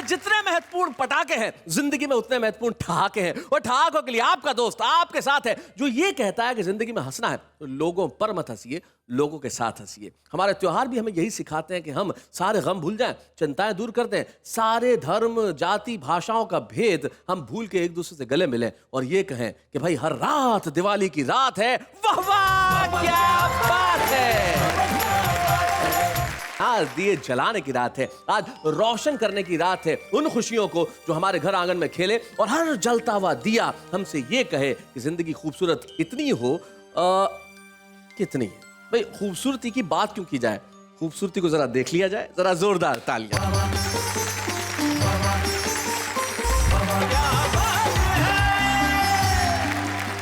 में जितने महत्वपूर्ण पटाखे हैं, जिंदगी में उतने महत्वपूर्ण ठहाके हैं। और ठहाकों के लिए आपका दोस्त आपके साथ है, जो ये कहता है कि जिंदगी में हंसना है तो लोगों पर मत हंसिए, लोगों के साथ हंसिए। हमारे त्योहार भी हमें यही सिखाते हैं कि हम सारे गम भूल जाएं, चिंताएं दूर कर दें, सारे धर्म, जाति, भाषाओं का भेद हम भूल के एक दूसरे से गले मिलें और ये कहें कि भाई हर रात दिवाली की रात है। वाह वाह, क्या बात है। आज दिए जलाने की रात है, आज रोशन करने की रात है उन खुशियों को जो हमारे घर आंगन में खेले और हर जलता हुआ दिया हमसे ये कहे कि जिंदगी खूबसूरत इतनी हो कितनी है। भाई खूबसूरती की बात क्यों की जाए, खूबसूरती को जरा देख लिया जाए, जरा जोरदार तालियां।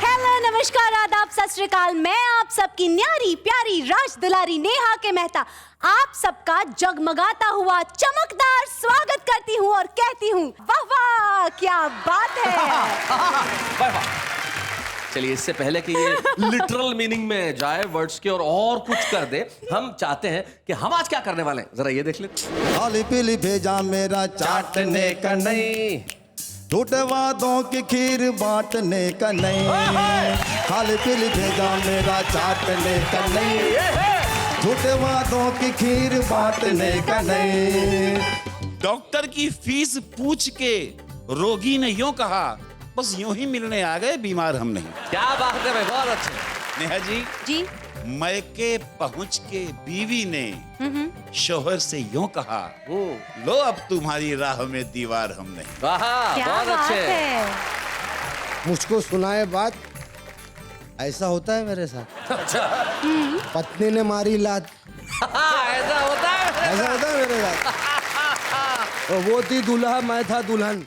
हेलो, नमस्कार, आदाब, सत श्री अकाल। मैं आप सबकी न्यारी प्यारी राज दुलारी नेहा के मेहता आप सबका जगमगाता हुआ चमकदार स्वागत करती हूँ और कहती हूँ वाह वाह, क्या बात है। चलिए, इससे पहले कि ये लिटरल मीनिंग में जाए वर्ड्स के और कुछ कर दे, हम चाहते हैं कि हम आज क्या करने वाले हैं, जरा ये देख लेते। खाली पीली भेजा मेरा चाटने का नहीं, टूटे वादों की खीर बांटने का नहीं। खाली पीली भेजा मेरा चाटने का नहीं, टूटे वादों की खीर बांटने का नहीं। डॉक्टर की फीस पूछ के रोगी ने यूं कहा, बस यूं ही मिलने आ गए, बीमार हम नहीं। क्या बात है भाई, बहुत अच्छे। नेहा जी, मैके पहुंच के बीवी ने शोहर से यूं कहा, लो अब तुम्हारी राह में दीवार हम नहीं। वाह, बहुत अच्छे। मुझको सुनाए बात, ऐसा होता है मेरे साथ। अच्छा। पत्नी ने मारी लात, ऐसा होता है, ऐसा होता है मेरे साथ। और वो थी दूल्हा, मैं था दुल्हन,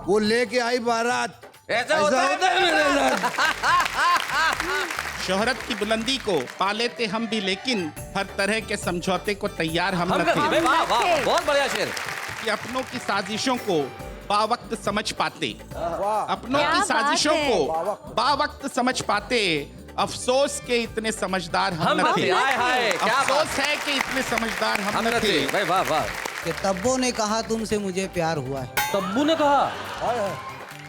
वो लेके आई बारात, ऐसा होता है मेरे साथ। शोहरत की बुलंदी को पा लेते हम भी, लेकिन हर तरह के समझौते को तैयार हम न थे। वाह वाह, बहुत बढ़िया शेर। कि अपनों की साजिशों को बावक्त समझ पाते, अपनों क्या की साजिशों बात है। को बावक्त समझ पाते, अफसोस के इतने समझदार हम न थे। हाय हाय, क्या बात अफसोस है कि इतने समझदार हम न थे। भाई, वाह वाह। कि तब्बू ने कहा तुमसे मुझे प्यार हुआ है, तब्बू ने कहा,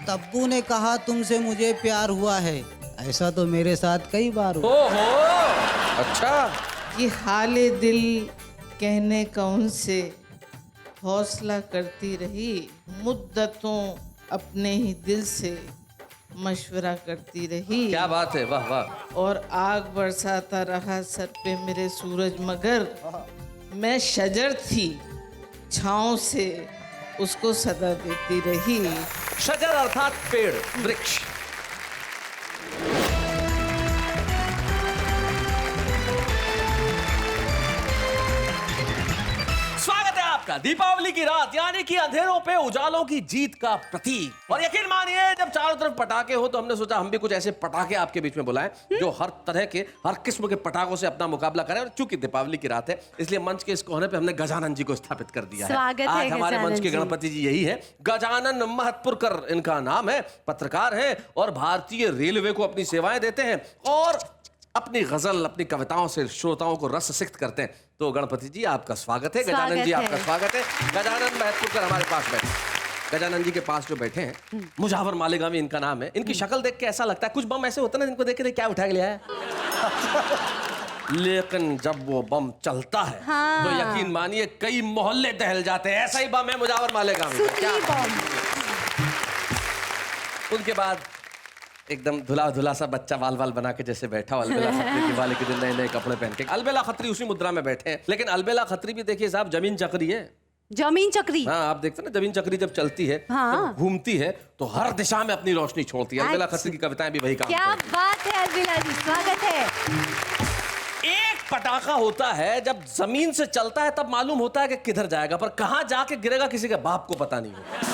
तब्बू ने कहा तुमसे मुझे प्यार हुआ है, ऐसा तो मेरे साथ कई बार हुआ। ओहो, अच्छा। ये हाले दिल कहने का उनसे हौसला करती रही, मुद्दतों अपने ही दिल से मशवरा करती रही। क्या बात है, वाह वाह। और आग बरसाता रहा सर पे मेरे सूरज, मगर मैं शजर थी, छाँव से उसको सदा देती रही। शजर अर्थात पेड़, वृक्ष। स्वागत है आपका दीपावली की रात, यानी कि अंधेरों पे उजालों की जीत का प्रतीक। और यकीन मानिए, जब चारों तरफ पटाखे हो तो हमने सोचा हम भी कुछ ऐसे पटाखे आपके बीच में बुलाएं जो हर तरह के, हर किस्म के पटाखों से अपना मुकाबला करें। और चूंकि दीपावली की रात है, इसलिए मंच के इस कोने पे हमने गजानन जी को स्थापित कर दिया है। स्वागत है आज हमारे गजानन मंच के जी। गणपति जी यही है, गजानन महतपुरकर इनका नाम है, पत्रकार हैं और भारतीय रेलवे को अपनी सेवाएं देते हैं और अपनी गजल, अपनी कविताओं से श्रोताओं को रस सिक्त करते हैं। तो गणपति जी, आपका स्वागत है। गजानन जी, आपका स्वागत है। गजानन महतपुरकर हमारे पास बैठे। गजानन जी के पास जो बैठे हैं, मुजावर मालेगामी इनका नाम है। इनकी शक्ल देख के ऐसा लगता है, कुछ बम ऐसे होते हैं ना जिनको देख के क्या उठा के लिया है। लेकिन जब वो बम चलता है तो यकीन मानिए कई मोहल्ले दहल जाते हैं। ऐसा ही बम है मुजावर मालेगामी। क्या उनके बाद एकदम धुला धुला सा बच्चा वाल वाल बना के जैसे बैठा, अलबेला खत्री दिवाली के दिन नए नए कपड़े पहन के। अलबेला खत्री उसी मुद्रा में बैठे हैं, लेकिन अलबेला खत्री भी देखिए साहब जमीन चक्री है। जमीन चक्री, हाँ, आप देखते हैं ना, जमीन चक्री जब चलती है, जब घूमती है तो हर दिशा में अपनी रोशनी छोड़ती है। अलबेला खत्री की कविताएं भी वही काम क्या करती हैं। बात है अलबेला जी, स्वागत है। एक पटाखा होता है जब जमीन से चलता है तब मालूम होता है कि किधर जाएगा, पर कहां जाके गिरेगा किसी के बाप को पता नहीं होता।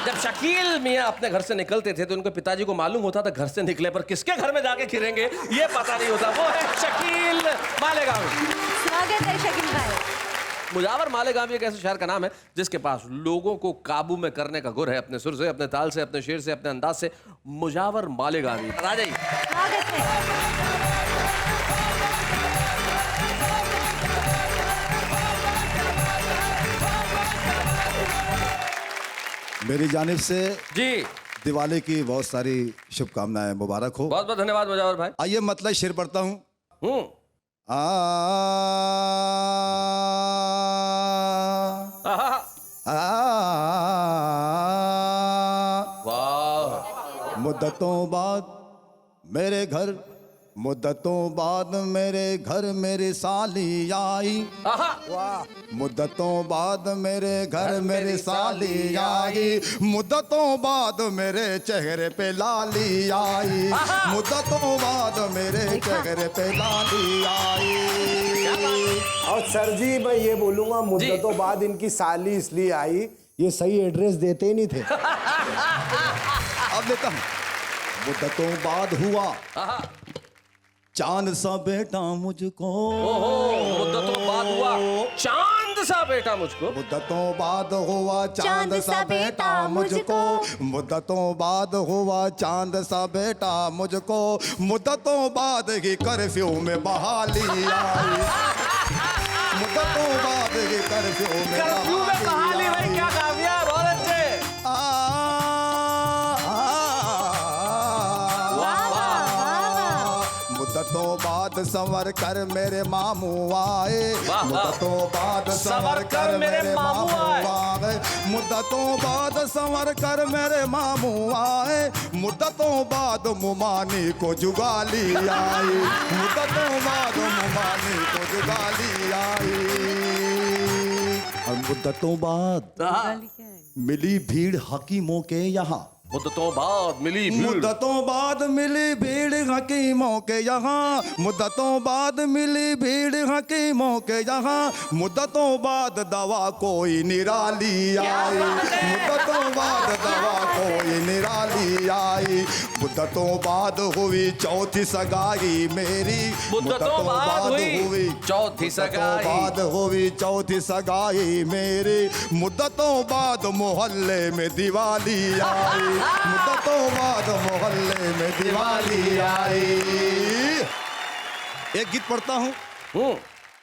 जब शकील मियां अपने घर से निकलते थे तो उनके पिताजी को मालूम होता था घर से निकले, पर किसके घर में जाके गिरेंगे ये पता नहीं होता। वो है शकील मालेगामी। स्वागत है शकील भाई। मुजावर मालेगामी एक ऐसे शहर का नाम है जिसके पास लोगों को काबू में करने का गुर है, अपने सुर से, अपने ताल से, अपने शेर से, अपने अंदाज से। मुजावर मालेगामी, राजा जी स्वागत है। मेरी जानिब से जी दिवाली की बहुत सारी शुभकामनाएं, मुबारक हो। बहुत बहुत धन्यवाद मुजावर भाई। आइए मतलब शेर पढ़ता हूँ। आहा, वाह। मुद्दतों बाद मेरे घर, मुद्दतों बाद मेरे घर मेरी साली आई। आहा, मुद्दतों बाद मेरे घर मेरी साली आई। मुद्दतों बाद मेरे चेहरे पे लाली आई। मुद्दतों बाद मेरे चेहरे पे लाली आई। और सर जी मैं ये बोलूंगा, मुद्दतों बाद इनकी साली इसलिए आई, ये सही एड्रेस देते ही नहीं थे। अब लेता हूँ। मुद्दतों बाद हुआ आहा, चांद सा बेटा मुझको। ओहो, मुद्दतों बाद हुआ चांद सा बेटा मुझको। मुद्दतों बाद हुआ चांद सा बेटा मुझको। मुद्दतों बाद हुआ चांद सा बेटा मुझको। मुद्दतों बाद ही कर्फ्यू में बहाली आई। मुद्दतों बाद ही कर्फ्यू में कहानी भाई, क्या कामयाब, बहुत अच्छे। मुद्दतों बाद संवर कर मेरे मामू आए। मुद्दतों बाद संवर कर मेरे मामू आए। मुद्दतों बाद संवर कर मेरे मामू आए। मुद्दतों बाद मुमानी को जुगाली आई। मुद्दतों बाद मुमानी को जुगाली आई। और मुद्दतों बाद मिली भीड़ हकीमों के यहाँ। मुद्दतों बाद मिली भीड़। मुद्दतों बाद मिली भीड़ हकीमों के यहाँ। मुद्दतों बाद मिली भीड़ हकीमों के यहाँ। मुद्दतों बाद दवा कोई निराली आई। मुद्दतों बाद दवा कोई निराली आई। मुद्दतों बाद हुई चौथी सगाई मेरी। मुद्दतों बाद हुई चौथी सगाई। बाद हुई चौथी सगाई मेरी। मुद्दतों बाद मोहल्ले में दिवाली आई। मुद्दतों बाद मोहल्ले में दिवाली आई। एक गीत पढ़ता हूँ।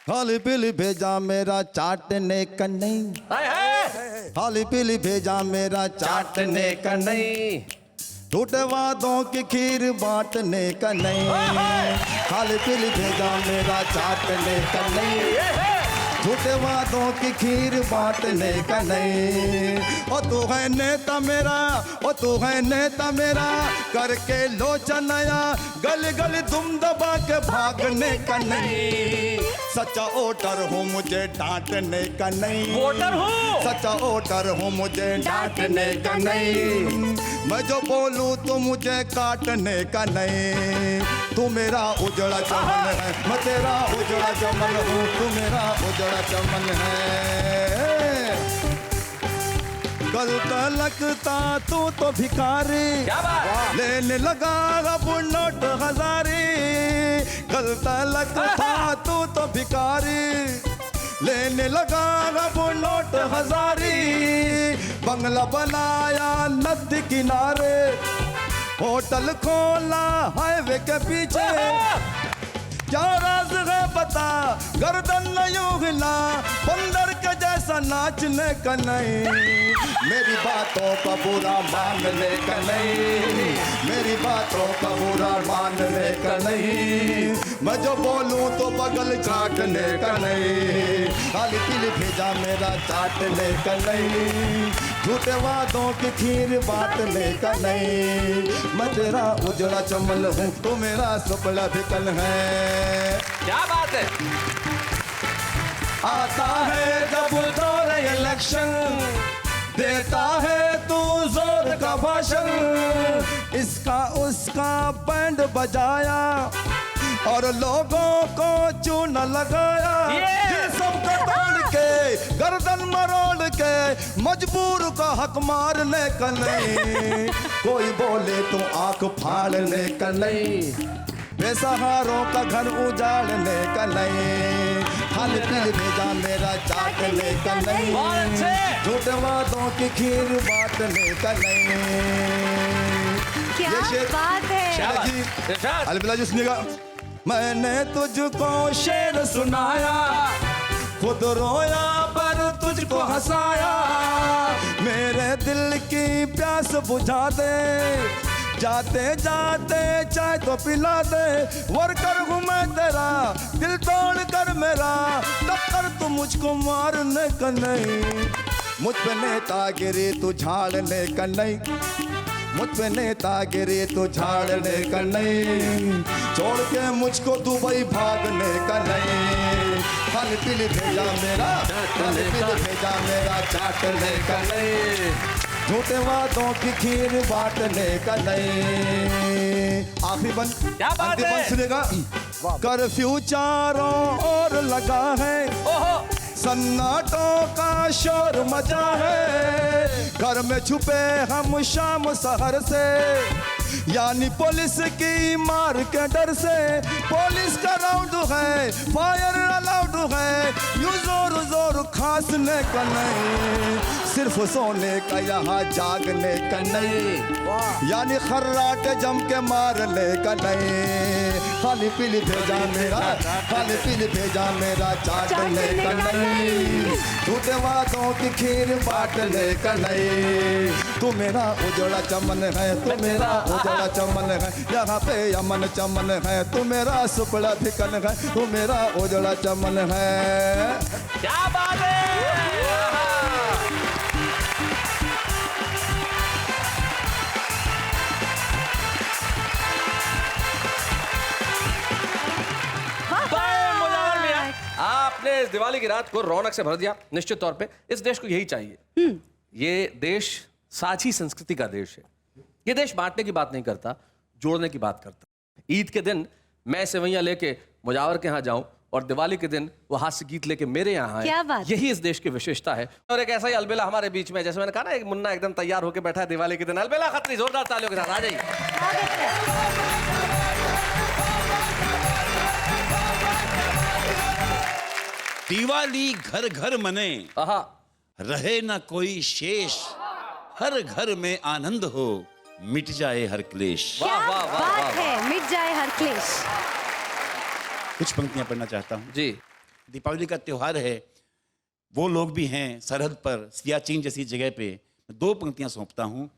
खाली पीली भेजा मेरा चाटने का नहीं। खाली पीली भेजा मेरा चाटने का नहीं। टूटे वादों की खीर बांटने का नहीं। खाली पीली भेजा मेरा चाटने का नहीं। झूठे वादों की खीर बांटने का नहीं। ओ तू है नेता मेरा, ओ तू है नेता मेरा, करके लोचन आया गली गली दुम दबा के भागने का नहीं। सच्चा वोटर हूँ मुझे डांटने का नहीं। वोटर हूँ, सच्चा वोटर हूँ मुझे डांटने का नहीं। मैं जो बोलूँ तो मुझे काटने का नहीं। तू मेरा उजड़ा चमन है, मैं तेरा उजड़ा चमन हूँ। तू मेरा उजड़ा चमन है। कल लगता तू तो भिखारी, क्या बात। लेने लगा अब नोट हजारी। कल लगता तू तो भिखारी, लेने लगा अब नोट हजारी। बंगला बनाया नदी किनारे, होटल खोला हाईवे के पीछे। क्या राज है बता, गर्दन यूं हिला, बंदर के जैसा नाचने का नहीं। मेरी बातों का बुरा मानने का नहीं। मेरी बातों का बुरा मानने का नहीं। मैं जो बोलूं तो बगल चाटने का नहीं। खाली पीली भेजा मेरा चाटने का नहीं। झूठे वादों की खीर बांटने का नहीं। मैं तेरा उजड़ा चमन हूँ, तू मेरा सुपड़ा भिकल है। क्या बात है। आता है जब दौर इलेक्शन, देता है तू जोर का भाषण। इसका उसका बैंड बजाया और लोगों को चून लगाया। ये सब तोड़ के गर्दन मरोड़ के मजबूर का हक मारने का नहीं। कोई बोले तो आंख फाड़ने का नहीं। बेसहारों का घर उजाड़ने का नहीं। खाली पीली भेजा मेरा चाटने का नहीं। झूठे वादों की खीर बांटने का नहीं। क्या ये शेर- बात है। इरशाद। अलबिला जी सुनिएगा। मैंने तुझको शेर सुनाया, खुद रोया पर तुझको हंसाया, मेरे दिल की प्यास बुझा दे, जाते जाते चाय तो पिला दे, वर्कर हूँ मैं तेरा, दिल तोड़ कर मेरा, टक्कर तू मुझको मारने का नहीं, मुझ पे नेतागिरी तू झाड़ने का नहीं, मुझ पे नेतागिरी तू झाड़ने का नहीं, छोड़ के मुझको दुबई भागने का नहीं, खाली पीली भेजा मेरा, खाली पीली भेजा मेरा, चाटने का नहीं, झूठे वादों की खीर बांटने का नहीं। आखिरी बंद, क्या बात अंतिम है? बंद सुनेगा। कर्फ्यू चारों ओर लगा है, ओहो सन्नाटों का शोर मचा है, घर में छुपे हम शाम सहर से, यानी पुलिस की मार के डर से, पुलिस का राउंड है, फायर अलाउड है, यूं जोर जोर खांसने का नहीं, सिर्फ सोने का यहाँ जागने का नहीं, यानी खर्राट जम के मारने का नहीं, खाली पीली भेजा मेरा, खाली पीली भेजा मेरा, चाटने का नहीं, झूठे वादों की खीर बांटने का नहीं, तू मेरा उजड़ा चमन है, तू मेरा उजड़ा चमन है, यहाँ पे अमन चमन है, तू मेरा सुपड़ा धिकन है, तू मेरा उजड़ा चमन है। क्या बात है। आपने इस दिवाली की रात को रौनक से भर दिया। निश्चित तौर पे इस देश को यही चाहिए। ये देश साझी संस्कृति का देश है। ये देश बांटने की बात नहीं करता, जोड़ने की बात करता। ईद के दिन मैं सेवैयां लेके मुजावर के यहाँ जाऊं और दिवाली के दिन वो हास्य गीत लेके मेरे यहाँ आए, क्या बात? यही इस देश की विशेषता है। और एक ऐसा ही अलबेला हमारे बीच में, जैसे मैंने कहा ना, एक मुन्ना एकदम तैयार होकर बैठा है दिवाली के दिन। अलबेला खत्री, जोरदार तालियों के साथ आ जाइए। दिवाली घर घर मने, आहा, रहे ना कोई शेष, हर घर में आनंद हो, मिट जाए हर क्लेश। क्या वाह, वाह, वाह, बात वाह। है, मिट जाए हर क्लेश। कुछ पंक्तियां पढ़ना चाहता हूँ। जी, दीपावली का त्योहार है, वो लोग भी हैं सरहद पर, सियाचिन जैसी जगह पे। दो पंक्तियां सौंपता हूँ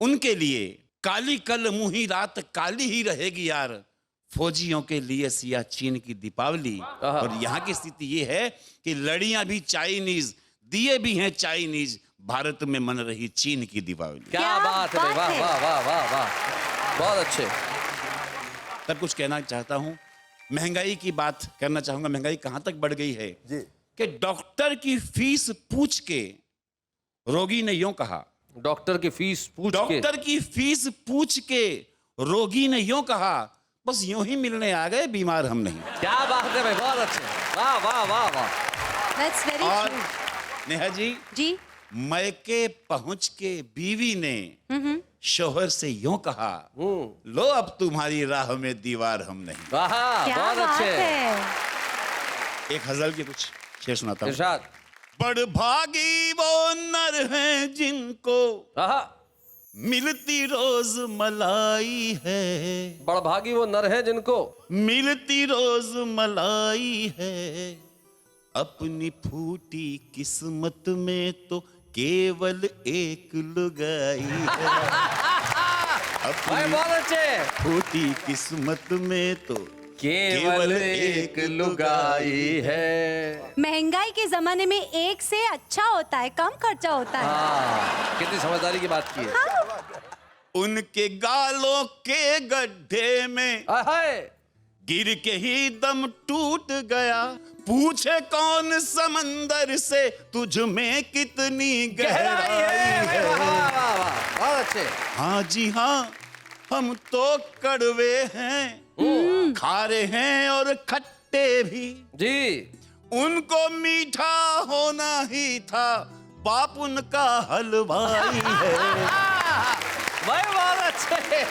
उनके लिए। काली कल मुही रात काली ही रहेगी यार, फौजियों के लिए सियाचिन की दीपावली। और यहाँ की स्थिति ये है कि लड़ियां भी चाइनीज, दिए भी हैं चाइनीज, भारत में मन रही चीन की दीपावली। क्या बात है, वाह वाह वाह वाह वाह, बहुत अच्छे। तब कुछ कहना चाहता हूँ, महंगाई की बात करना चाहूंगा। महंगाई कहाँ तक बढ़ गई है जी। कि डॉक्टर की फीस पूछ के रोगी ने यूं कहा, डॉक्टर की फीस पूछ के, डॉक्टर की फीस पूछ के रोगी ने यूं कहा, बस यूं ही मिलने आ गए, बीमार हम नहीं। क्या बात है भाई, बहुत अच्छे, वाह वाह वाह वाह। That's very और true. नेहा जी, जी, मैके पहुंच के बीवी ने शोहर से यूं कहा, लो अब तुम्हारी राह में दीवार हम नहीं। वाह, क्या बहुत बात अच्छे। है। एक गजल के कुछ शेर सुनाता हूं। इरशाद। बड़ भागी वो नर हैं जिनको आहा, मिलती रोज मलाई है, बड़भागी वो नर है जिनको मिलती रोज मलाई है, अपनी फूटी किस्मत में तो केवल एक लुगाई है। भाई, अपनी बहुत अच्छे। फूटी किस्मत में तो केवल एक लुगाई है। महंगाई के जमाने में एक से अच्छा होता है, कम खर्चा होता है। हाँ, कितनी समझदारी की बात की है। उनके गालों के गड्ढे में हाय, गिर के ही दम टूट गया, पूछे कौन समंदर से तुझ में कितनी गहराई है। वाह, वाह, वाह, बहुत अच्छे। हाँ जी हाँ, हम तो कड़वे हैं, खारे हैं और खट्टे भी, जी, उनको मीठा होना ही था, बाप उनका हलवाई है। भाई, बहुत अच्छे।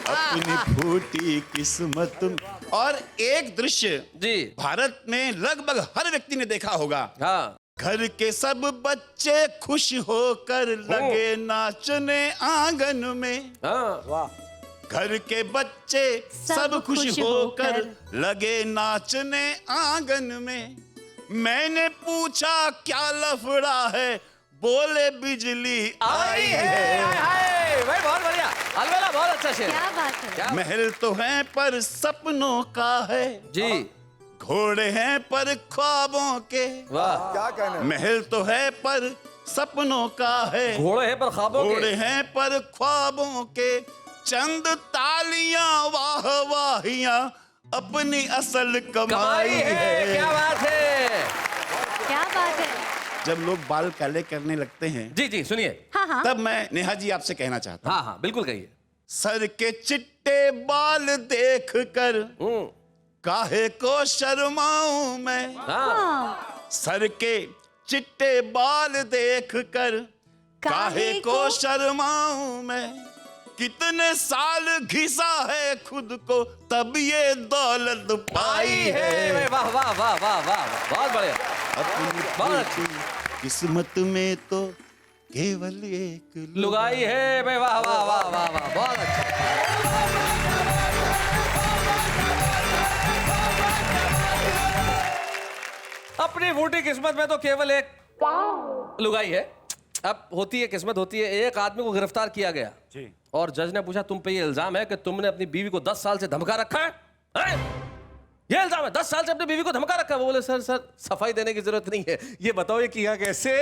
अपनी फूटी किस्मत में। और एक दृश्य जी, भारत में लगभग हर व्यक्ति ने देखा होगा। हाँ, घर के सब बच्चे खुश होकर लगे नाचने आंगन में, हाँ, वाह। घर के बच्चे सब खुश होकर लगे नाचने आंगन में, मैंने पूछा क्या लफड़ा है, बोले बिजली आई है। हाय भाई, बहुत बढ़िया। अलबेला बहुत अच्छा शेर। क्या बात है। क्या महल तो है पर सपनों का है, जी, घोड़े हैं पर ख्वाबों के। वाह। क्या कहना है? महल तो है पर सपनों का है, घोड़े हैं पर ख्वाबों के। घोड़े हैं पर ख्वाबों के, चंद तालियां वाह वाहियां अपनी असल कमाई कमाई है। है। क्या बात है। क्या बात है। जब लोग बाल काले करने लगते हैं, जी जी सुनिए। हाँ हाँ। तब मैं नेहा जी आपसे कहना चाहता हूँ, हाँ हाँ बिल्कुल कहिए। सर के चिट्टे बाल देख कर हम्म, काहे को शर्माऊं मैं। हाँ। सर के चिट्टे बाल देख कर काहे को शर्माऊं मैं। कितने साल घिसा है खुद को, तब ये दौलत पाई है। भाई, वाह वाह वाह वाह वाह, बहुत बढ़िया। अपनी बहुत अच्छी। किस्मत में तो केवल एक लुगाई है भाई, वाह वाह वाह वाह वाह, बहुत अच्छा। अपनी फूटी किस्मत में तो केवल एक लुगाई है। अब होती है किस्मत, होती है। एक आदमी को गिरफ्तार किया गया जी। और जज ने पूछा तुम पे ये इल्जाम है कि तुमने अपनी बीवी को 10 साल से धमका रखा है? हैं? ये इल्जाम है, 10 साल से अपनी बीवी को धमका रखा है। वो बोले सर सफाई देने की जरूरत नहीं है, ये बताओ ये किया कैसे।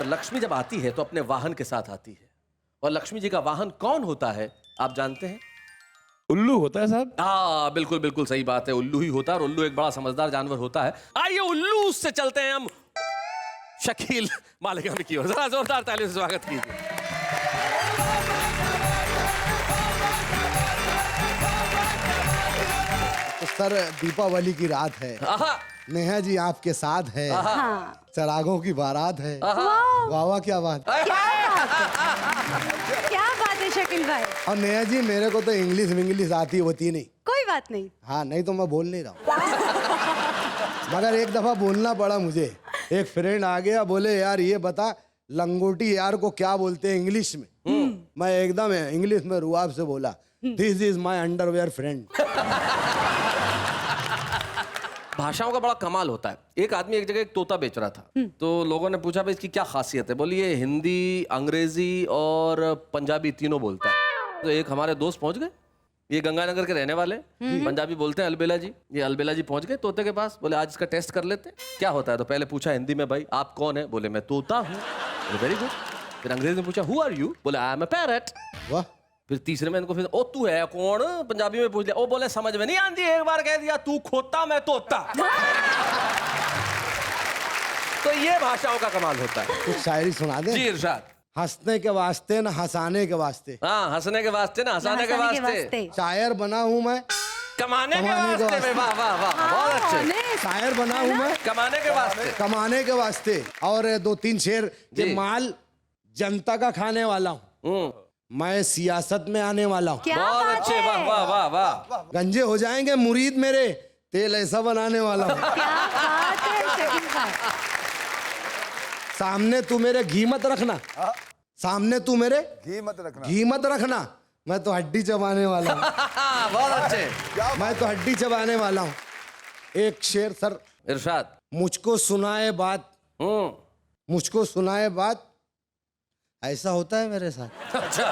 लक्ष्मी जब आती है तो अपने वाहन के साथ आती है, और लक्ष्मी जी का वाहन कौन होता है आप जानते हैं? उल्लू होता है साहब। हाँ बिल्कुल बिल्कुल सही बात है, उल्लू ही होता है। और उल्लू एक बड़ा समझदार जानवर होता है। आइए उल्लू से चलते हैं हम शकील मालिकानी की ओर। जरा जोरदार तालियों से स्वागत कीजिए। तो सर दीपावली की रात है, आहा, नेहा जी आपके साथ है, हाँ। चरागों की बारात है। आहा। वाह वाह क्या बात। क्या बात है शकील भाई। और नेहा जी मेरे को तो इंग्लिश आती होती नहीं। कोई बात नहीं। हाँ नहीं तो मैं बोल नहीं रहा हूँ। मगर एक दफा बोलना पड़ा मुझे। एक फ्रेंड आ गया, बोले यार ये बता लंगोटी यार को क्या बोलते हैं इंग्लिश में। मैं एकदम इंग्लिश में रुआब से बोला, this is my underwear friend. भाषाओं का बड़ा कमाल होता है। एक आदमी एक जगह एक तोता बेच रहा था, तो लोगों ने पूछा भाई इसकी क्या खासियत है? बोली ये हिंदी, अंग्रेजी और पंजाबी तीनों बोलता है। तो एक हमारे दोस्त पहुंच गए, ये गंगानगर के रहने वाले, पंजाबी बोलते हैं, अलबेला जी। ये अलबेला जी पहुंच गए तोते के पास, बोले आज इसका टेस्ट कर लेते हैं, क्या होता है? तो पहले पूछा हिंदी में भाई आप कौन है? बोले मैं तोता हूँ। Very good. फिर अंग्रेजी में पूछा हु आर यू? बोले आई एम अ पैरट। वाह। फिर तीसरे में इनको फिर ओ तू है कौन? पंजाबी में पूछ लिया। ओ बोले समझ में नहीं आती, एक बार कह दिया तू खोता मैं तोता। तो ये भाषाओं का कमाल होता है। कुछ शायरी सुना दे। जी इरशाद। हंसने के वास्ते न हंसाने के वास्ते, हाँ हंसने के वास्ते ना हंसाने के वास्ते, शायर बना हूँ मैं, कमाने के कमाने के वास्ते में। वाह वाह वाह, बहुत अच्छे। शायर बना हूँ मैं कमाने के वास्ते। कमाने के वास्ते। और 2-3 शेर के जी। माल जनता का खाने वाला हूँ, मैं सियासत में आने वाला हूँ। क्या बहुत बात अच्छे। है। वाह वाह वाह वाह। गंजे हो जाएंगे मुरीद मेरे, तेल ऐसा बनाने वाला हूँ। क्या बात है शकील भाई। सामने तू मेरे घी मत रखना, सामने तू मेरे घी मत रखना। घी मत रखना, मैं तो हड्डी चबाने वाला हूँ। बहुत अच्छे। मैं तो हड्डी चबाने वाला हूँ। एक शेर सर। इरशाद। मुझको सुनाए बात, मुझको सुनाए बात, ऐसा होता है मेरे साथ। अच्छा।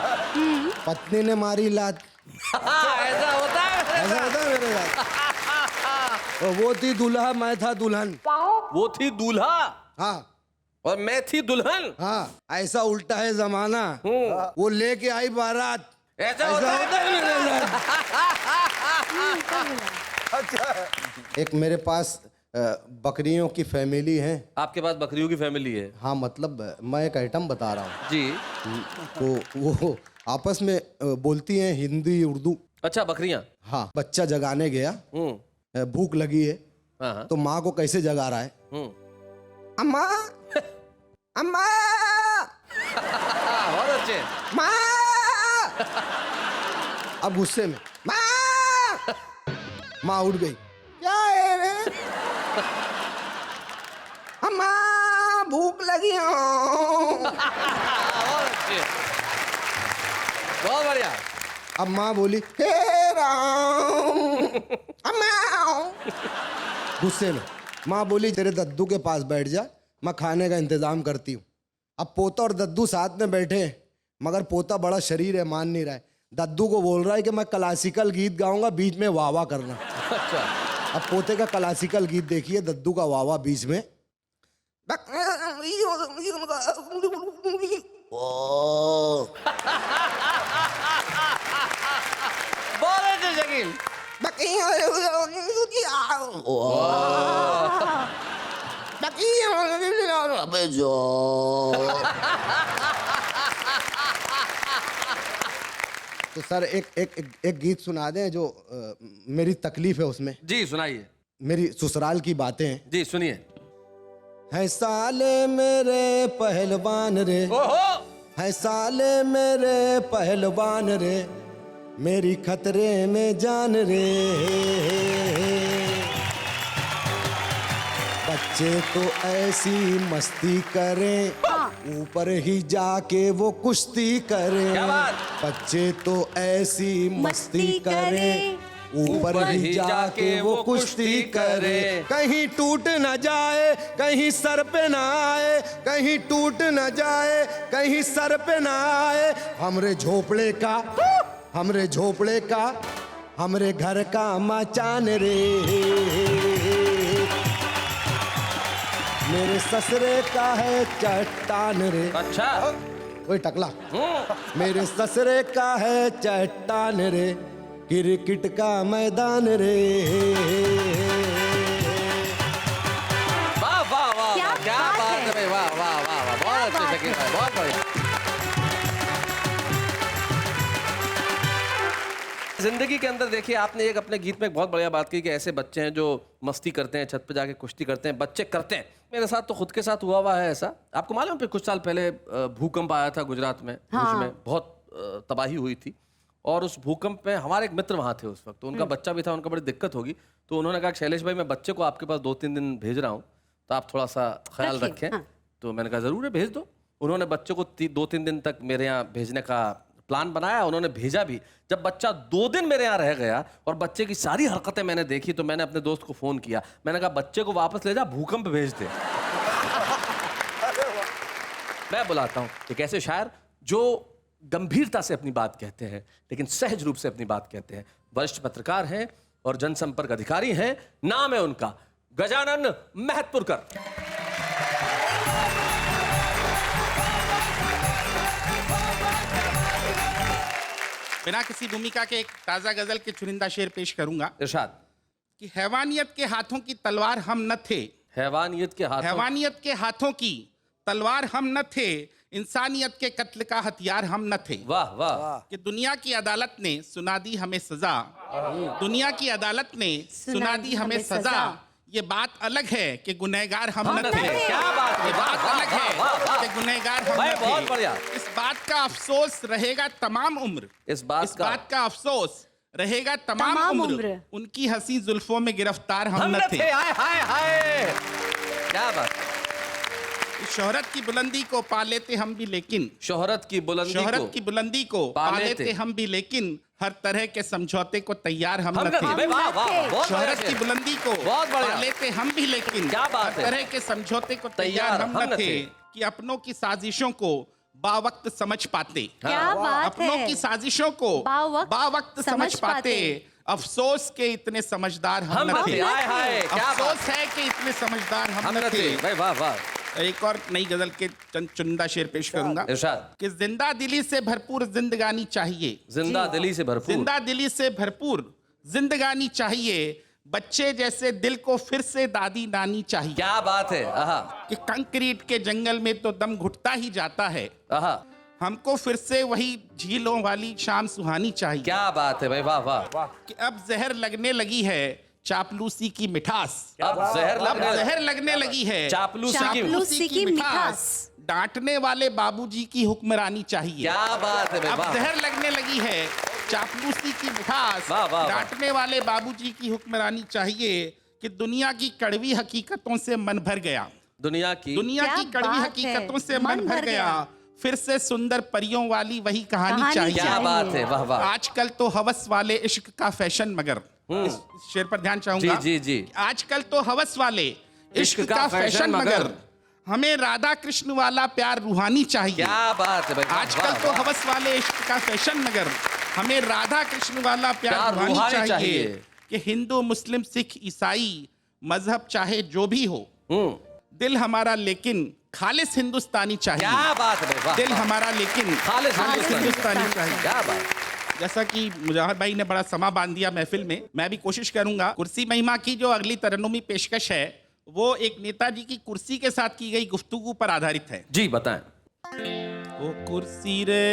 पत्नी ने मारी लात, ऐसा होता है। ऐसा होता है मेरे साथ। और वो थी दूल्हा मैं था दुल्हन। वो थी दूल्हा हाँ और मैं थी दुल्हन। हाँ, ऐसा उल्टा है जमाना, वो लेके आई बारात, ऐसा ऐसा होता है मेरे अच्छा। साथ। एक मेरे पास बकरियों की फैमिली है। आपके पास बकरियों की फैमिली है? हाँ मतलब मैं एक आइटम बता रहा हूँ। जी। तो वो आपस में बोलती हैं हिंदी उर्दू। अच्छा बकरियां। हाँ, बच्चा जगाने गया, भूख लगी है, हाँ। तो माँ को कैसे जगा रहा है? अम्मा अम्मा बहुत अच्छे। माँ। अब गुस्से में माँ, माँ उठ गई, क्या है रे? अम्मा भूख लगी हो। बहुत अच्छे, बहुत बढ़िया। अब माँ बोली हे राम अम्मा। गुस्से में। माँ बोली तेरे दद्दू के पास बैठ जा, मैं खाने का इंतजाम करती हूँ। अब पोता और दद्दू साथ में बैठे हैं, मगर पोता बड़ा शरीर है, मान नहीं रहा है। दद्दू को बोल रहा है कि मैं क्लासिकल गीत गाऊंगा, बीच में वाह वाह करना। अच्छा। अब पोते का क्लासिकल गीत देखिए, दद्दू का वाह वाह बीच में। बोले थे शकील। तो सर एक गीत सुना दें जो मेरी तकलीफ है उसमें। जी सुनाइए। मेरी ससुराल की बातें हैं। जी सुनिए। है साले मेरे पहलवान रे, ओहो। है साले मेरे पहलवान रे, मेरी खतरे में जान रे। बच्चे तो ऐसी मस्ती करें, ऊपर ही जाके वो कुश्ती करें। क्या बात? बच्चे तो ऐसी मस्ती करें, ऊपर ही जाके वो कुश्ती करे। कहीं टूट न जाए, कहीं सर पे ना आए, कहीं टूट न जाए, कहीं सर पे ना आए। हमरे झोपड़े का, हमरे झोपड़े का, हमरे घर का मचान रे। मेरे ससुरे का है चट्टान रे। अच्छा। वही टकला। मेरे ससुरे का है चट्टान रे, क्रिकेट का मैदान रे। वाह वाह वाह क्या वाह, क्या बात बात है। है भाई, वाह वाह वाह वाह, बहुत क्या अच्छे शकील बात भाई, बहुत बढ़िया। जिंदगी के अंदर देखिए, आपने एक अपने गीत में एक बहुत बढ़िया बात की कि ऐसे बच्चे हैं जो मस्ती करते हैं, छत पे जाके कुश्ती करते हैं, बच्चे करते हैं। मेरे साथ तो खुद के साथ हुआ है ऐसा। आपको मालूम है कुछ साल पहले भूकंप आया था गुजरात में, भुज में, बहुत तबाही हुई थी। और उस भूकंप में हमारे एक मित्र वहाँ थे उस वक्त, तो उनका बच्चा भी था, उनका बड़ी दिक्कत होगी। तो उन्होंने कहा शैलेश भाई मैं बच्चे को आपके पास 2-3 दिन भेज रहा हूँ, तो आप थोड़ा सा ख्याल रखिए, रखें। हाँ। तो मैंने कहा ज़रूर है, भेज दो। उन्होंने बच्चे को 2-3 दिन तक मेरे यहाँ भेजने का प्लान बनाया, उन्होंने भेजा भी। जब बच्चा 2 दिन मेरे यहाँ रह गया और बच्चे की सारी हरकतें मैंने देखी, तो मैंने अपने दोस्त को फ़ोन किया। मैंने कहा बच्चे को वापस ले जा, भूकंप भेज दे। मैं बुलाता हूँ एक ऐसे शायर जो गंभीरता से अपनी बात कहते हैं, लेकिन सहज रूप से अपनी बात कहते हैं। वरिष्ठ पत्रकार हैं और जनसंपर्क अधिकारी हैं। नाम है उनका गजानन महतपुरकर। बिना किसी भूमिका के एक ताजा गजल के चुनिंदा शेर पेश करूंगा इरशाद। कि हैवानियत के हाथों की तलवार हम न थे, हैवानियत के हाथों, हैवानियत के हाथों की तलवार हम न थे, इंसानियत के कत्ल का हथियार हम न थे। वाह वाह। कि दुनिया की अदालत ने सुना दी हमें सजा, दुनिया की अदालत ने सुना दी हमें सजा। ये बात अलग है कि गुनहगार हम न थे। क्या बात है, ये बात वाह, अलग वाह, वाह, वाह। है कि गुनहगार हम भाई, न बहुत थे। बढ़िया। इस बात का अफसोस रहेगा तमाम उम्र, इस बात का अफसोस रहेगा तमाम उम्र। उनकी हंसी जुल्फों में गिरफ्तार हम न थे। हाय हाय हाय, क्या बात। इस शोहरत की बुलंदी को पा लेते हम भी, लेकिन शोहरत की बुलंदी को पा लेते हम भी, लेकिन हर तरह के समझौते को तैयार हम न थे। वाह वाह वाह, बहुत शोहरत बढ़िया की बुलंदी को बहुत बढ़िया। पा लेते हम भी, लेकिन क्या बात हर है। तरह के समझौते को तैयार हम न थे। कि अपनों की साजिशों को बावक्त समझ पाते, क्या बात है। अपनों की साजिशों को बावक्त समझ पाते। अफसोस के इतने समझदार हम न थे। हाय हाय, क्या बात। अफसोस है कि इतने समझदार हम न थे। भाई वाह वाह। एक और नई गजल के चंद चुनिंदा शेर पेश करूंगा। इरशाद। कि जिंदा दिली से भरपूर जिंदगानी चाहिए, जिंदा दिली से भरपूर, जिंदा दिली से भरपूर जिंदगानी चाहिए। बच्चे जैसे दिल को फिर से दादी नानी चाहिए। क्या बात है। आहा कि कंक्रीट के जंगल में तो दम घुटता ही जाता है, आहा, हमको फिर से वही झीलों वाली शाम सुहानी चाहिए। क्या बात है भाई, वाह वाह। कि अब जहर लगने लगी है चापलूसी की मिठास, अब जहर लगने लगी है चापलूसी की मिठास। डांटने वाले बाबूजी की हुक्मरानी चाहिए। क्या बात है भाई, अब वाह। जहर लगने लगी है चापलूसी की मिठास, वाह, वाह, वाह। डांटने वाले बाबूजी की हुक्मरानी चाहिए। कि दुनिया की कड़वी हकीकतों से मन भर गया, दुनिया की दुनिया की कड़वी हकीकतों से मन भर गया। फिर से सुंदर परियों वाली वही कहानी चाहिए। क्या बात है, वाह वाह। आजकल तो हवस वाले इश्क का फैशन, मगर इस शेर पर ध्यान चाहूंगा। जी, जी। आजकल तो हवस वाले इश्क का फैशन मगर हमें राधा कृष्ण वाला प्यार रूहानी चाहिए। क्या बात है भाई, आजकल वाह, तो वाह। हवस वाले इश्क का फैशन मगर हमें राधा कृष्ण वाला प्यार रूहानी चाहिए कि हिंदू मुस्लिम सिख ईसाई मजहब चाहे जो भी हो, दिल हमारा लेकिन खालिस हिंदुस्तानी चाहिए। क्या बात है भाई, वाह, दिल वाह। हमारा लेकिन खालिस हिंदुस्तानी चाहिए। क्या बात। जैसा कि मुजाहिर भाई ने बड़ा समा बांध दिया महफिल में, मैं भी कोशिश करूंगा कुर्सी महिमा की जो अगली तरन्नुमी पेशकश है वो एक नेताजी की कुर्सी के साथ की गई गुफ्तगू पर आधारित है। जी बताएं। ओ कुर्सी रे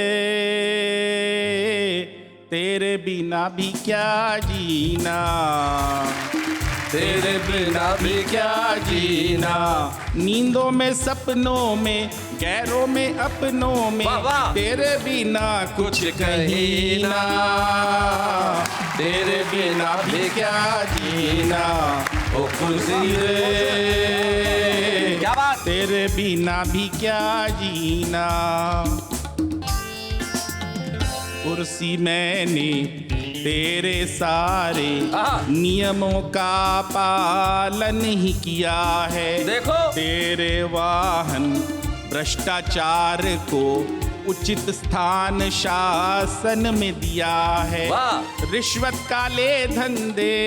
तेरे बिना भी क्या जीना, तेरे बिना भी क्या जीना, नींदों में सपनों में गैरों में अपनों में, वाह, वाह। तेरे बिना कुछ कहीं ना, तेरे बिना भी क्या जीना, ओ कुर्सी रे क्या बात। तेरे बिना भी क्या जीना। कुर्सी मैंने तेरे सारे नियमों का पालन ही किया है। देखो तेरे वाहन भ्रष्टाचार को उचित स्थान शासन में दिया है। वाह। रिश्वत काले धंधे,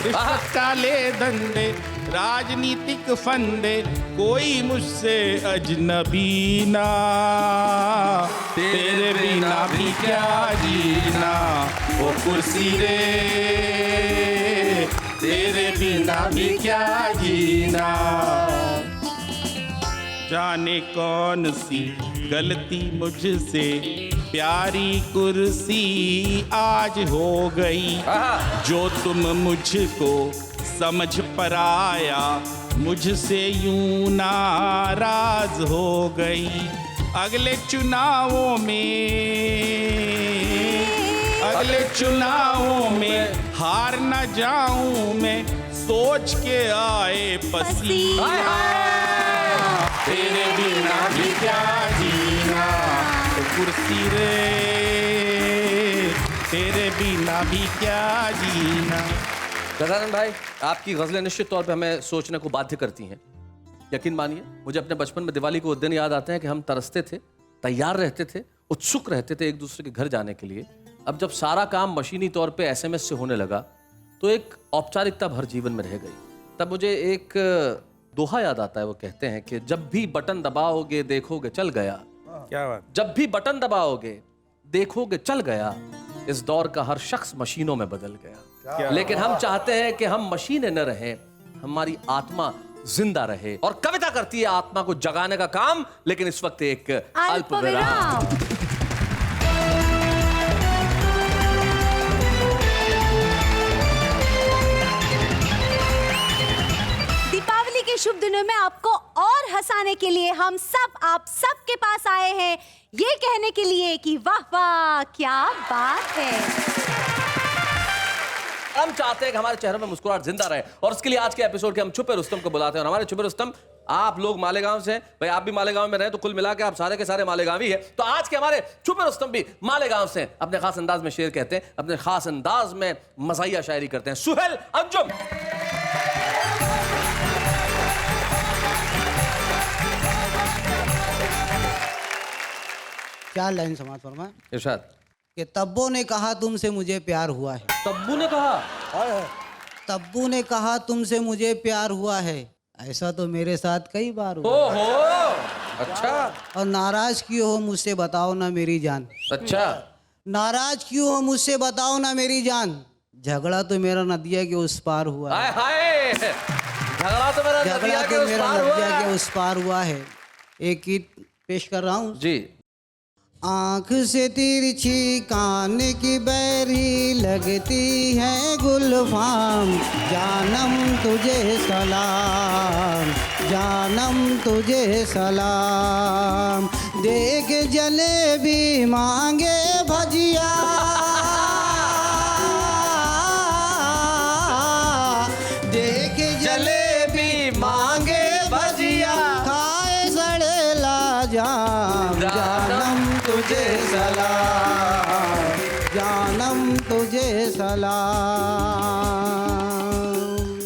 रिश्वत काले धंधे, राजनीतिक फंदे, कोई मुझसे अजनबी ना, तेरे बिना भी क्या जीना, ओ कुर्सी रे तेरे बिना भी क्या जीना। जाने कौन सी गलती मुझसे प्यारी कुर्सी आज हो गई, जो तुम मुझको समझ पर आया मुझसे यूं नाराज हो गई। अगले चुनावों में हार न जाऊं मैं, सोच के आए पसीना, तेरे बिना भी क्या जीना, कुर्सी रे तेरे बिना भी क्या जीना। गजानन भाई, आपकी गजलें निश्चित तौर पे हमें सोचने को बाध्य करती हैं। यकीन मानिए मुझे अपने बचपन में दिवाली के वो दिन याद आते हैं कि हम तरसते थे, तैयार रहते थे, उत्सुक रहते थे एक दूसरे के घर जाने के लिए। अब जब सारा काम मशीनी तौर पे SMS से होने लगा तो एक औपचारिकता भर जीवन में रह गई। तब मुझे एक दोहा याद आता है, वो कहते हैं कि जब भी बटन दबाओगे देखोगे चल गया। क्या बात। जब भी बटन दबाओगे देखोगे चल गया, इस दौर का हर शख्स मशीनों में बदल गया। लेकिन हम चाहते हैं कि हम मशीनें न रहें, हमारी आत्मा जिंदा रहे। और कविता करती है आत्मा को जगाने का काम, लेकिन इस वक्त एक अल्प विराम। दीपावली के शुभ दिनों में आपको और हंसाने के लिए हम सब आप सबके पास आए हैं, ये कहने के लिए कि वाह वाह क्या बात है। हम चाहते हैं कि हमारे चेहरों में मुस्कुराहट जिंदा रहे, और उसके लिए आज के एपिसोड के हम छुपे रुस्तम को बुलाते हैं। और हमारे छुपे रुस्तम आप लोग मालेगांव से हैं, भाई आप भी मालेगांव में रहे तो कुल मिला के आप सारे के सारे मालेगांवी हैं। तो आज के हमारे छुपे रुस्तम भी मालेगांव से हैं, अपने खास अंदाज में शेर कहते हैं, अपने खास अंदाज में मज़ाहिया शायरी करते हैं। सुहेल अंजुम। क्या लाइन समाज फरमा इरशाद। कि तब्बू ने कहा तुमसे मुझे प्यार हुआ है, तब्बू ने कहा, तब्बू ने कहा तुमसे मुझे प्यार हुआ है, ऐसा तो मेरे साथ कई बार हुआ। ओहो, अच्छा और नाराज क्यों हो मुझसे बताओ ना मेरी जान, अच्छा, नाराज क्यों हो मुझसे बताओ ना मेरी जान, झगड़ा तो मेरा नदिया के उस पार हुआ है, हाय झगड़ा तो मेरा झगड़ा नदिया के तो उस मेरा पार हुआ नदिया है। के उस पार हुआ है। एक गीत पेश कर रहा हूँ। जी। आँख से तिरछी कान की बैरी लगती है गुलफाम, जानम तुझे सलाम, जानम तुझे सलाम, देख जलेबी मांगे भजिया, देख जलेबी मांगे भजिया, खाए सड़ेला जाम, जानम तुझे सलाम, जानम सलाम।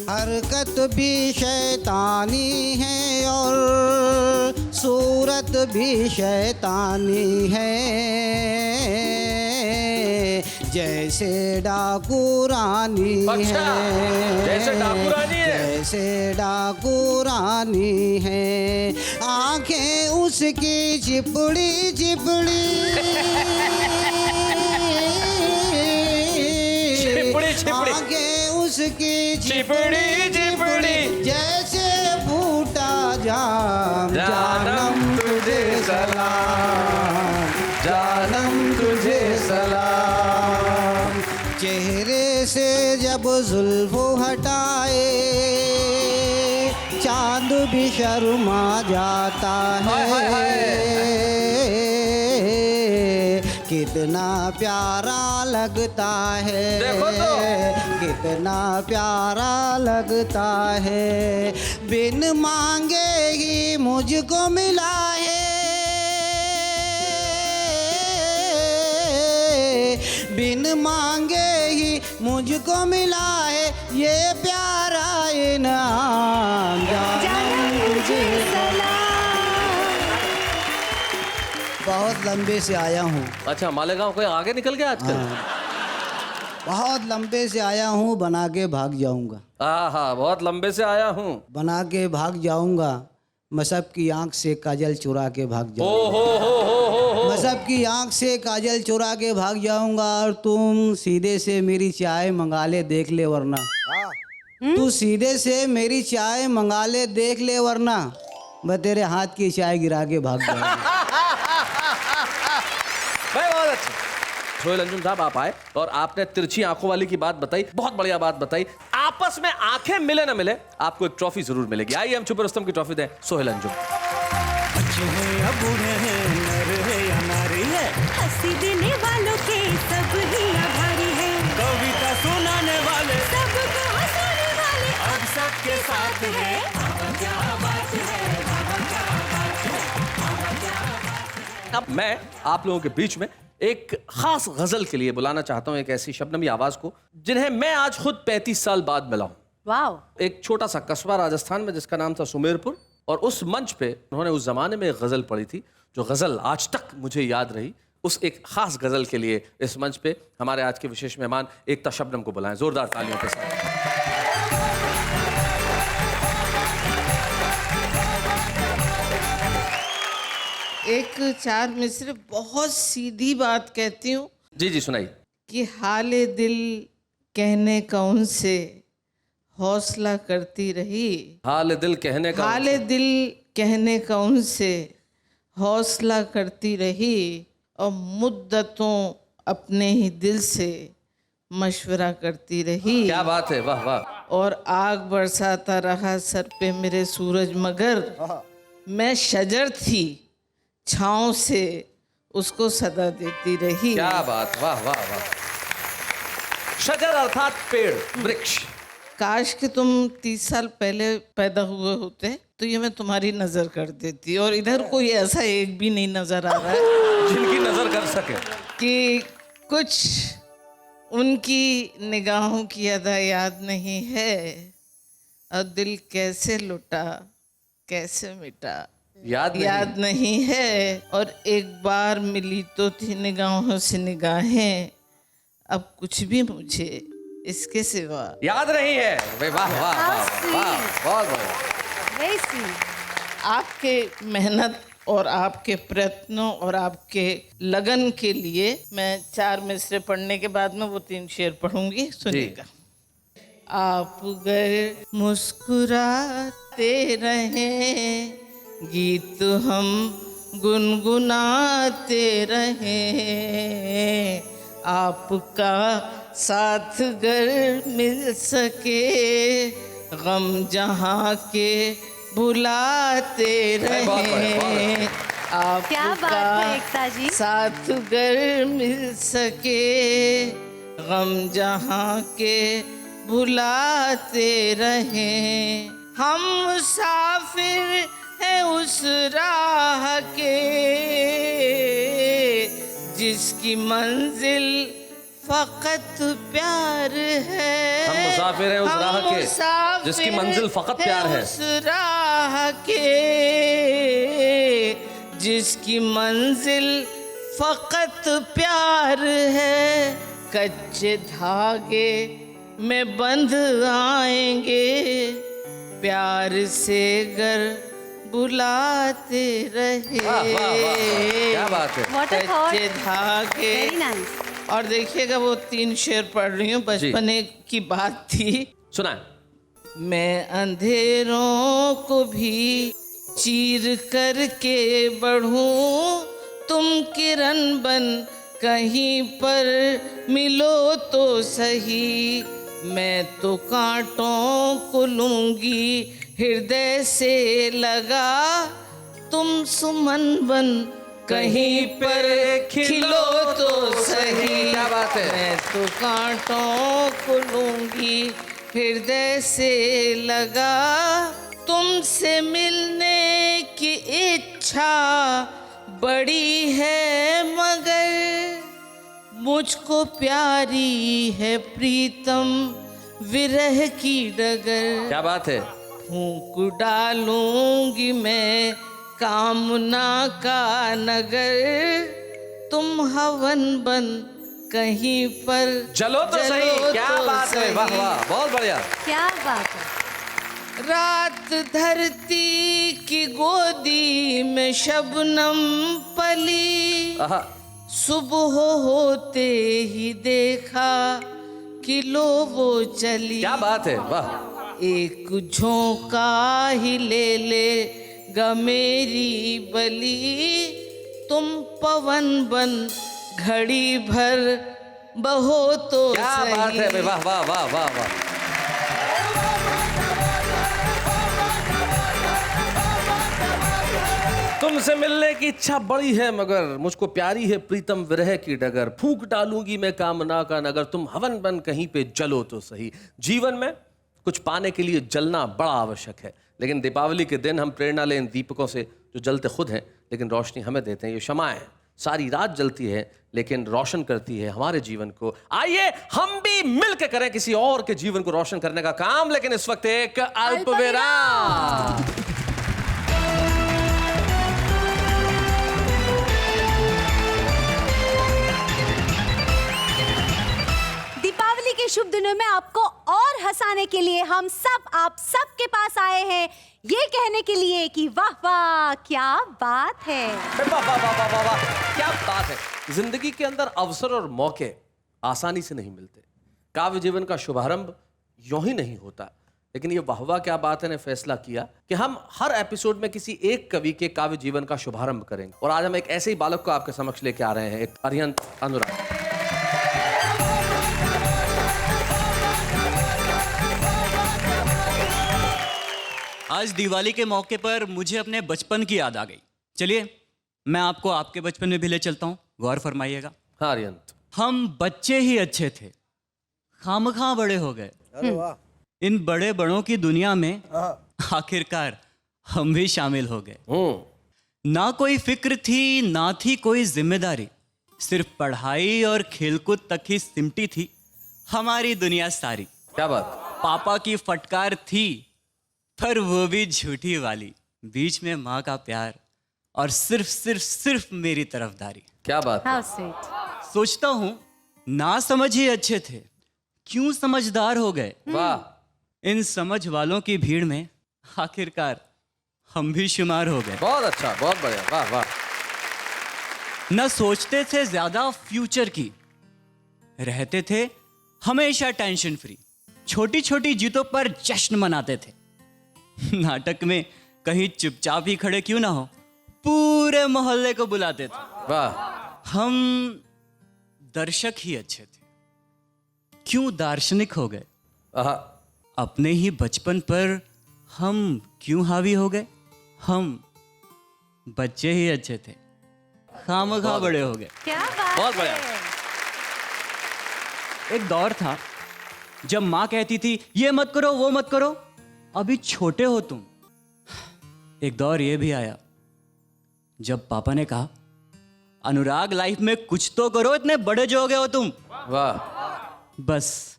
हरकत भी शैतानी है और सूरत भी शैतानी है, जैसे डाकू रानी अच्छा, है, जैसे डाकू रानी है, जैसे डाकू रानी है। आंखें उसकी चिपड़ी चिपड़ी चिपड़ी चिपड़ी, आंखें उसकी चिपड़ी चिपड़ी, जैसे फूटा जाम। जानम तुझे सलाम, जानम तुझे सलाम। चेहरे से जब जुल्फ़ो हटाए चांद भी शर्मा जाता है, कितना प्यारा लगता है, देखो तो। कितना प्यारा लगता है। बिन मांगे ही मुझको मिला है, बिन मांगे ही मुझको मिला है, ये प्यारा इनाम। जानम तुझे सलाम। बहुत लंबे से आया हूँ, अच्छा, मालेगांव कोई आगे निकल गया आजकल? बहुत लंबे से आया हूँ, बना के भाग जाऊंगा। हाँ, बहुत लंबे से आया हूँ। बना के भाग जाऊंगा, मैं सबकी आंख से काजल चुरा के भाग ओ जाऊंगा। हो। मैं सबकी आंख से काजल चुरा के भाग जाऊंगा, और तुम सीधे से मेरी चाय मंगा ले देख ले वरना। तू सीधे से मेरी चाय मंगा ले देख ले वरना मैं तेरे हाथ की चाय गिरा के भाग जाऊंगा। भाई बहुत अच्छा। सोहेल अंजुम साहब, आप आए और आपने तिरछी आंखों वाली की बात बताई, बहुत बढ़िया बात बताई। आपस में आंखें मिले ना मिले, आपको एक ट्रॉफी जरूर मिलेगी। आइए हम छुपे रुस्तम की ट्रॉफी दें सोहेल अंजुम। बच्चे हैं या बूढ़े हैं, नर है या नारी है, हंसी देने वालों के सब ही आभारी है, कविता सुनाने वाले सबको हंसाने वाले अब सबके साथ है। क्या बात है, क्या बात है। अब मैं आप लोगों के बीच में एक खास गजल के लिए बुलाना चाहता हूं एक ऐसी शबनमी आवाज को जिन्हें मैं आज खुद 35 साल बाद मिला हूं। वाओ। एक छोटा सा कस्बा राजस्थान में जिसका नाम था सुमेरपुर, और उस मंच पे उन्होंने उस जमाने में एक गजल पढ़ी थी जो गजल आज तक मुझे याद रही। उस एक खास गजल के लिए इस मंच पे हमारे आज के विशेष मेहमान एकता शबनम को बुलाएं जोरदार तालियों के साथ। एक चार मिसरे बहुत सीधी बात कहती हूँ जी जी सुनाइए। कि हाले दिल कहने कौन से हौसला करती रही, हाल दिल कहने का हाले दिल कहने कौन से हौसला करती रही, और मुद्दतों अपने ही दिल से मशवरा करती रही। क्या बात है, वाह वाह। और आग बरसाता रहा सर पे मेरे सूरज, मगर मैं शजर थी छाँव से उसको सदा देती रही। क्या बात, वाह वाह वाह। शजर अर्थात पेड़, वृक्ष। काश कि तुम 30 साल पहले पैदा हुए होते तो ये मैं तुम्हारी नजर कर देती, और इधर कोई ऐसा एक भी नहीं नजर आ रहा है जिनकी नजर कर सके कि कुछ उनकी निगाहों की अदा याद नहीं है, और दिल कैसे लुटा कैसे मिटा याद नहीं है। और एक बार मिली तो थी निगाहों से निगाहें, अब कुछ भी मुझे इसके सिवा याद नहीं है। वाह वाह वाह वाह, बहुत बढ़िया। Very sweet. आपके मेहनत और आपके प्रयत्नों और आपके लगन के लिए मैं 4 मिसरे पढ़ने के बाद में वो 3 शेर पढ़ूंगी, सुनिएगा। आप गर मुस्कुराते रहें, गीत हम गुनगुनाते रहें, आपका साथ गर मिल सके, गम जहाँ के भुलाते रहें, क्या बात है एकता जी। आपका साथ गर मिल सके, गम जहाँ के भुलाते रहें। हम मुसाफिर हैं उस राह के, जिसकी मंजिल फकत प्यार है। हम मुसाफिर हैं उस हम राह के मुसाफिर जिसकी मंजिल फकत प्यार है। उस राह के जिसकी मंजिल फकत प्यार है। कच्चे धागे में बंध आएंगे, प्यार से गर बुलाते रहे। वाह, वाह, वाह, वाह। क्या बात है। What a thought. कच्चे धागे। Very nice. और देखिएगा वो 3 शेर पढ़ रही हूँ, बचपने की बात थी। सुनाए। मैं अंधेरों को भी चीर करके बढ़ूं, तुम किरण बन कहीं पर मिलो तो सही। मैं तो कांटों को लूंगी हृदय से लगा, तुम सुमन बन कहीं पर खिलो तो सही। क्या बात है। मैं तो कांटों को लूंगी हृदय से लगा, तुमसे मिलने की इच्छा बड़ी है मगर मुझको प्यारी है प्रीतम विरह की डगर। क्या बात है। फूंक डालूंगी मैं कामना का नगर, तुम हवन बन कहीं पर चलो तो सही। क्या तो बात है। वाह वाह, बहुत बढ़िया। क्या बात है। रात धरती की गोदी में शबनम पली, आहा, सुबह होते ही देखा कि लो वो चली। क्या बात है। वाह। एक झोंका ही ले गा मेरी बली, तुम पवन बन घड़ी भर बहो तो क्या सही। बात है भाई। वाह वाह वाह वाह वाह। तुमसे मिलने की इच्छा बड़ी है मगर मुझको प्यारी है प्रीतम विरह की डगर, फूंक डालूंगी मैं कामना का नगर, तुम हवन बन कहीं पे जलो तो सही। जीवन में कुछ पाने के लिए जलना बड़ा आवश्यक है, लेकिन दीपावली के दिन हम प्रेरणा लें इन दीपकों से जो जलते खुद हैं लेकिन रोशनी हमें देते हैं। ये शमाएं सारी रात जलती है लेकिन रोशन करती है हमारे जीवन को। आइए हम भी मिलकर करें किसी और के जीवन को रोशन करने का काम, लेकिन इस वक्त एक अल्पविराम। दीपावली के शुभ दिनों में आपको और हंसाने के लिए हम सब आप सबके पास आए हैं, ये कहने के लिए कि वाह वाह क्या बात है। वाह वाह वाह वाह वाह वाह, क्या बात है। जिंदगी के अंदर अवसर और मौके आसानी से नहीं मिलते। काव्य जीवन का शुभारंभ यूं ही नहीं होता, लेकिन ये वाह वाह क्या बात है ने फैसला किया कि हम हर एपिसोड में किसी एक कवि के काव्य जीवन का शुभारंभ करेंगे। और आज हम एक ऐसे ही बालक को आपके समक्ष लेके आ रहे हैं, एक अरिहंत अनुराग। आज दिवाली के मौके पर मुझे अपने बचपन की याद आ गई। चलिए मैं आपको आपके बचपन में भी ले चलता हूँ, गौर फरमाइएगा। हाँ अरिहंत। हम बच्चे ही अच्छे थे, खामखा बड़े हो गए। इन बड़े बड़ों की दुनिया में आखिरकार हम भी शामिल हो गए। ना कोई फिक्र थी, ना थी कोई जिम्मेदारी, सिर्फ पढ़ाई और खेलकूद तक ही सिमटी थी हमारी दुनिया सारी। क्या बात। पापा की फटकार थी पर वो भी झूठी वाली, बीच में माँ का प्यार और सिर्फ सिर्फ सिर्फ मेरी तरफदारी। क्या बात। How sweet. सोचता हूँ ना समझ ही अच्छे थे, क्यों समझदार हो गए। वाह। इन समझ वालों की भीड़ में आखिरकार हम भी शुमार हो गए। बहुत अच्छा, बहुत बढ़िया। वाह वाह। न सोचते थे ज्यादा फ्यूचर की, रहते थे हमेशा टेंशन फ्री, छोटी छोटी जीतों पर जश्न मनाते थे। नाटक में कहीं चुपचाप ही खड़े क्यों ना हो, पूरे मोहल्ले को बुलाते थे। वाह। हम दर्शक ही अच्छे थे, क्यों दार्शनिक हो गए। अपने ही बचपन पर हम क्यों हावी हो गए। हम बच्चे ही अच्छे थे, खामखा बड़े हो गए। क्या बात बहुत बढ़िया। है। एक दौर था जब माँ कहती थी ये मत करो वो मत करो, अभी छोटे हो तुम। एक दौर ये भी आया जब पापा ने कहा अनुराग लाइफ में कुछ तो करो, इतने बड़े जो हो गए हो तुम। वाह। बस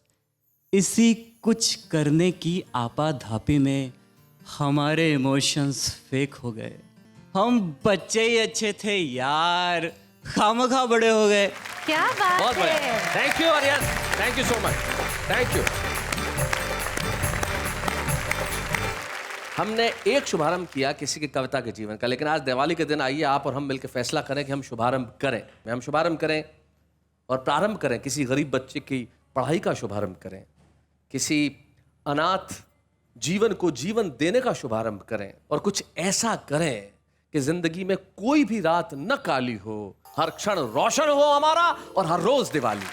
इसी कुछ करने की आपाधापी में हमारे इमोशंस फेक हो गए। हम बच्चे ही अच्छे थे यार, खामखा बड़े हो गए। क्या बात बहुत बढ़िया, है। Thank you Aryan, thank you so much, thank you. हमने एक शुभारंभ किया किसी की कविता के जीवन का, लेकिन आज दिवाली के दिन आइए आप और हम मिलकर फैसला करें कि हम शुभारंभ करें। हम शुभारंभ करें और प्रारंभ करें, किसी गरीब बच्चे की पढ़ाई का शुभारंभ करें, किसी अनाथ जीवन को जीवन देने का शुभारंभ करें, और कुछ ऐसा करें कि जिंदगी में कोई भी रात न काली हो, हर क्षण रोशन हो हमारा और हर रोज दिवाली।